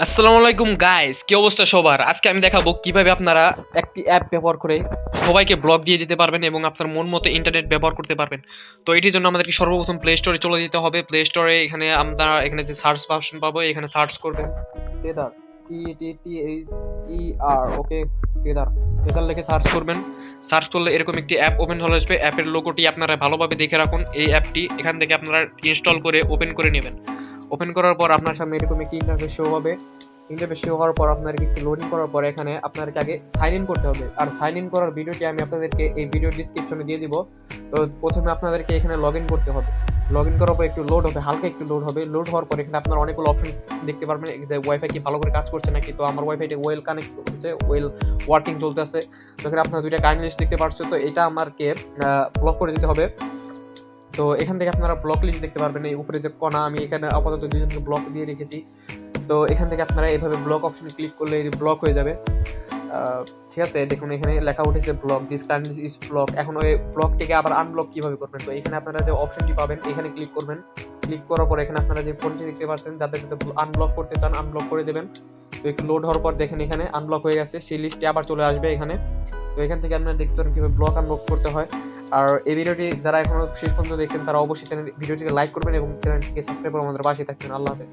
আসসালামু আলাইকুম গাইস, কি অবস্থা সবার? আজকে আমি দেখাবো কিভাবে আপনারা একটি অ্যাপ ব্যবহার করে সবাইকে ব্লক দিয়ে দিতে পারবেন এবং আপনার মন মতো ইন্টারনেট ব্যবহার করতে পারবেন। তো এটির জন্য আমাদেরকে সর্বপ্রথম প্লে স্টোরে চলে যেতে হবে। প্লে স্টোরে এখানে আমরা এখানে যে সার্চ অপশন পাবো, এখানে সার্চ করবেন তেদার, TETHER। ওকে, তেদার তেদার লিখে সার্চ করবেন। সার্চ করলে এরকম একটি অ্যাপ ওপেন হয়ে আসবে। অ্যাপের লোগোটি আপনারা ভালোভাবে দেখে রাখুন। এই অ্যাপটি এখান থেকে আপনারা ইনস্টল করে ওপেন করে নেবেন। ওপেন করার পর আপনার সামনে এরকম একটি ইন্টারফেস শো হবে। ইন্টারফেস শো হওয়ার পর আপনাদেরকে একটু লোডিং করার পর এখানে আপনাদেরকে আগে সাইন ইন করতে হবে। আর সাইন ইন করার ভিডিওটি আমি আপনাদেরকে এই ভিডিও ডিসক্রিপশনে দিয়ে দিব। তো প্রথমে আপনাদেরকে এখানে লগ ইন করতে হবে। লগ ইন করার পর একটু লোড হবে, হালকা একটু লোড হবে। লোড হওয়ার পর এখানে আপনার অনেকগুলো অপশন দেখতে পারবেন যে ওয়াইফাই কি ভালো করে কাজ করছে নাকি। তো আমার ওয়াইফাইটা ওয়েল কানেক্ট হচ্ছে, ওয়েল ওয়ার্কিং চলতেছে। তো এখানে আপনার দুইটা কাইন্ড লিস্ট দেখতে পাচ্ছ। তো এটা আমাকে ব্লক করে দিতে হবে। তো এখান থেকে আপনারা ব্লক লিস্ট দেখতে পারবেন। এই উপরে যে কণা, আমি এখানে আপাতত দুজনকে ব্লক দিয়ে রেখেছি। তো এখান থেকে আপনারা এইভাবে ব্লক অপশনে ক্লিক করলে ব্লক হয়ে যাবে। ঠিক আছে, দেখুন এখানে লেখা উঠেছে block, this current is block. এখন ওই ব্লকটিকে আবার আনব্লক কিভাবে করবেন? তো এখানে আপনারা যে অপশনটি পাবেন এখানে ক্লিক করবেন। ক্লিক করার পর এখানে আপনারা যে ফোনটি দেখতে পাচ্ছেন, যাদের যাদের আনব্লক করতে চান আনব্লক করে দেবেন। তো একটু লোড হওয়ার পর দেখেন এখানে আনব্লক হয়ে গেছে, সেই লিস্টে আবার চলে আসবে এখানে। তো এখান থেকে আপনারা দেখতে পারেন কিভাবে ব্লক আনব্লক করতে হয়। আর এই ভিডিওটি যারা এখনো শেষ পর্যন্ত দেখছেন তারা অবশ্যই ভিডিওটিকে লাইক করবেন এবং চ্যানেলটিকে সাবস্ক্রাইব করে আমাদের পাশে থাকবেন। আল্লাহ হাফেজ।